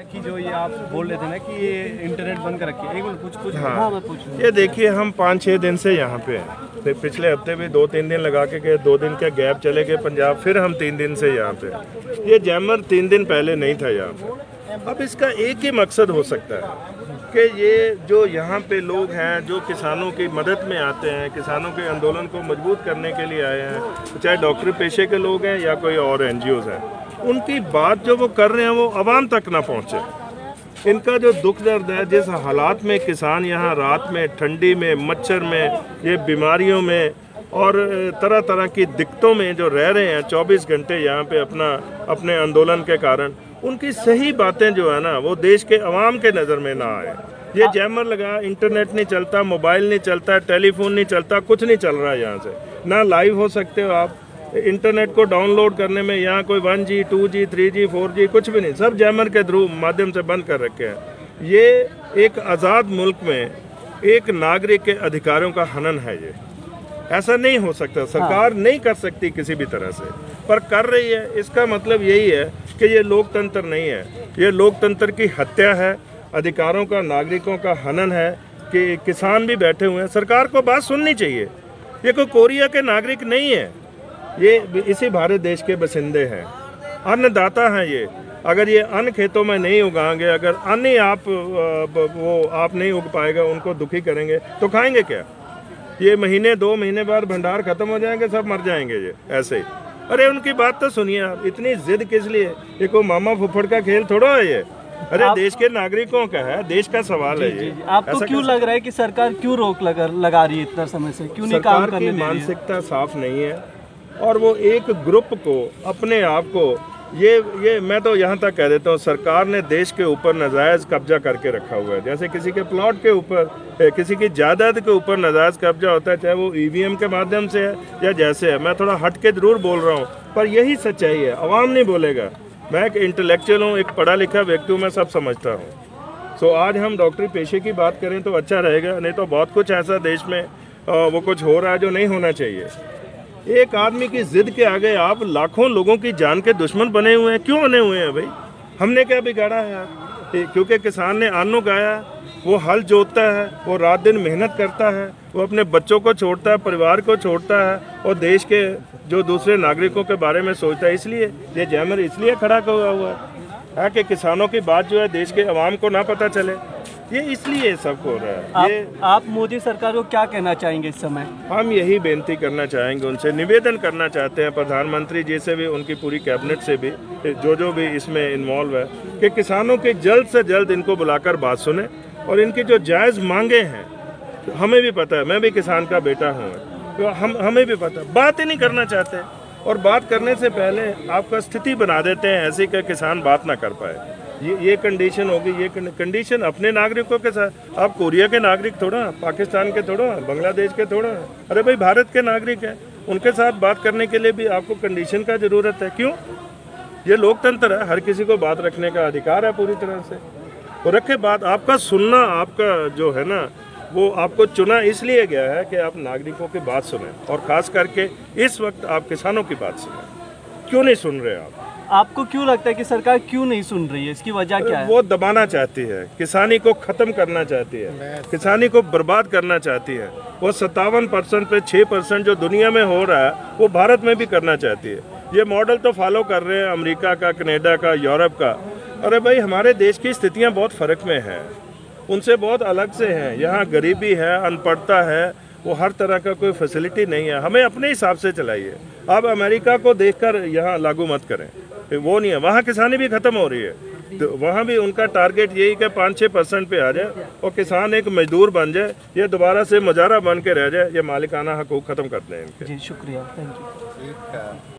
कि जो ये आप बोल रहे थे ना कि ये इंटरनेट बंद कर रखी है, एक मिनट कुछ हाँ मैं पूछ ये देखिए, हम 5-6 दिन से यहाँ पे हैं। पिछले हफ्ते भी 2-3 दिन लगा के गए, 2 दिन के गैप चले गए पंजाब, फिर हम 3 दिन से यहाँ पे। ये जैमर 3 दिन पहले नहीं था यहाँ पे। अब इसका एक ही मकसद हो सकता है कि ये जो यहाँ पे लोग हैं जो किसानों की मदद में आते हैं, किसानों के आंदोलन को मजबूत करने के लिए आए हैं, चाहे डॉक्टरी पेशे के लोग हैं या कोई और NGOs हैं, उनकी बात जो वो कर रहे हैं वो आवाम तक ना पहुँचे। इनका जो दुख दर्द है, जिस हालात में किसान यहाँ रात में ठंडी में मच्छर में ये बीमारियों में और तरह तरह की दिक्कतों में जो रह रहे हैं 24 घंटे यहाँ पे अपने आंदोलन के कारण, उनकी सही बातें जो है ना वो देश के अवाम के नज़र में ना आए। ये जैमर लगा, इंटरनेट नहीं चलता, मोबाइल नहीं चलता, टेलीफोन नहीं चलता, कुछ नहीं चल रहा है यहाँ से, ना लाइव हो सकते हो आप। इंटरनेट को डाउनलोड करने में यहाँ कोई 1G 2G 3G 4G कुछ भी नहीं, सब जैमर के थ्रू माध्यम से बंद कर रखे हैं। ये एक आज़ाद मुल्क में एक नागरिक के अधिकारों का हनन है। ये ऐसा नहीं हो सकता, सरकार नहीं कर सकती किसी भी तरह से, पर कर रही है। इसका मतलब यही है कि ये लोकतंत्र नहीं है, ये लोकतंत्र की हत्या है, अधिकारों का, नागरिकों का हनन है। कि किसान भी बैठे हुए हैं, सरकार को बात सुननी चाहिए। ये कोई कोरिया के नागरिक नहीं है, ये इसी भारत देश के बसिंदे हैं, अन्नदाता हैं ये। अगर ये अन्न खेतों में नहीं उगाएंगे, अगर अन्न ही आप नहीं उग पाएगा, उनको दुखी करेंगे तो खाएंगे क्या? ये महीने 2 महीने बाद भंडार खत्म हो जाएंगे, सब मर जाएंगे ये ऐसे ही। अरे उनकी बात तो सुनिए आप, इतनी जिद किस लिए? ये कोई मामा फुफड़ का खेल थोड़ा है ये। अरे देश के नागरिकों का है, देश का सवाल है ये। आपको क्यों लग रहा है कि सरकार क्यों रोक लगा रही है इतना समय से, क्यों नहीं काम करने दे रही है? मानसिकता साफ नहीं है और वो एक ग्रुप को, अपने आप को, ये मैं तो यहाँ तक कह देता हूँ, सरकार ने देश के ऊपर नाजायज़ कब्जा करके रखा हुआ है। जैसे किसी के प्लॉट के ऊपर, किसी की जायदाद के ऊपर नाजायज़ कब्जा होता है, चाहे वो EVM के माध्यम से है या जैसे है। मैं थोड़ा हट के ज़रूर बोल रहा हूँ, पर यही सच्चाई है, अवाम नहीं बोलेगा। मैं एक इंटेलेक्चुअल हूँ, एक पढ़ा लिखा व्यक्ति हूँ, मैं सब समझता हूँ। सो आज हम डॉक्टरी पेशे की बात करें तो अच्छा रहेगा, नहीं तो बहुत कुछ ऐसा देश में वो कुछ हो रहा है जो नहीं होना चाहिए। एक आदमी की जिद के आगे आप लाखों लोगों की जान के दुश्मन बने हुए हैं। क्यों बने हुए हैं भाई? हमने क्या बिगाड़ा है? क्योंकि किसान ने अन्न उगाया, वो हल जोतता है, वो रात दिन मेहनत करता है, वो अपने बच्चों को छोड़ता है, परिवार को छोड़ता है और देश के जो दूसरे नागरिकों के बारे में सोचता है। इसलिए ये जैमर इसलिए खड़ा हुआ है कि किसानों की बात जो है देश के अवाम को ना पता चले। ये इसलिए सब हो रहा है। आप मोदी सरकार को क्या कहना चाहेंगे इस समय? हम यही बेनती करना चाहेंगे, उनसे निवेदन करना चाहते हैं, प्रधानमंत्री जी से भी, उनकी पूरी कैबिनेट से भी, जो भी इसमें इन्वॉल्व है, कि किसानों के जल्द से जल्द इनको बुलाकर बात सुने और इनकी जो जायज़ मांगे हैं, हमें भी पता है, मैं भी किसान का बेटा हूँ, तो हमें भी पता, बात ही नहीं करना चाहते। और बात करने से पहले आपका स्थिति बना देते हैं ऐसी कि किसान बात ना कर पाए। ये कंडीशन होगी, ये कंडीशन अपने नागरिकों के साथ। आप कोरिया के नागरिक थोड़ा, पाकिस्तान के थोड़ा, बांग्लादेश के थोड़ा, अरे भाई भारत के नागरिक हैं, उनके साथ बात करने के लिए भी आपको कंडीशन का ज़रूरत है। क्यों? ये लोकतंत्र है, हर किसी को बात रखने का अधिकार है पूरी तरह से। और रखे बात, आपका सुनना, आपका जो है ना, वो आपको चुना इसलिए गया है कि आप नागरिकों की बात सुनें, और ख़ास करके इस वक्त आप किसानों की बात सुनें। क्यों नहीं सुन रहे आप? आपको क्यों लगता है कि सरकार क्यों नहीं सुन रही है? इसकी वजह क्या है? वो दबाना चाहती है, किसानी को ख़त्म करना चाहती है, किसानी को बर्बाद करना चाहती है। वो 57% पे 6% जो दुनिया में हो रहा है वो भारत में भी करना चाहती है। ये मॉडल तो फॉलो कर रहे हैं अमेरिका का, कनाडा का, यूरोप का। अरे भाई हमारे देश की स्थितियाँ बहुत फ़र्क में हैं, उनसे बहुत अलग से हैं। यहाँ गरीबी है, अनपढ़ता है, वो हर तरह का कोई फैसिलिटी नहीं है। हमें अपने हिसाब से चलाइए। आप अमेरिका को देखकर यहाँ लागू मत करें, वो नहीं है। वहाँ किसानी भी ख़त्म हो रही है, तो वहाँ भी उनका टारगेट यही कि 5-6% पे आ जाए और किसान एक मजदूर बन जाए, ये दोबारा से मुजारा बन के रह जाए, ये मालिकाना हकूक़ ख़त्म करते हैं इनके। जी शुक्रिया, थैंक यू।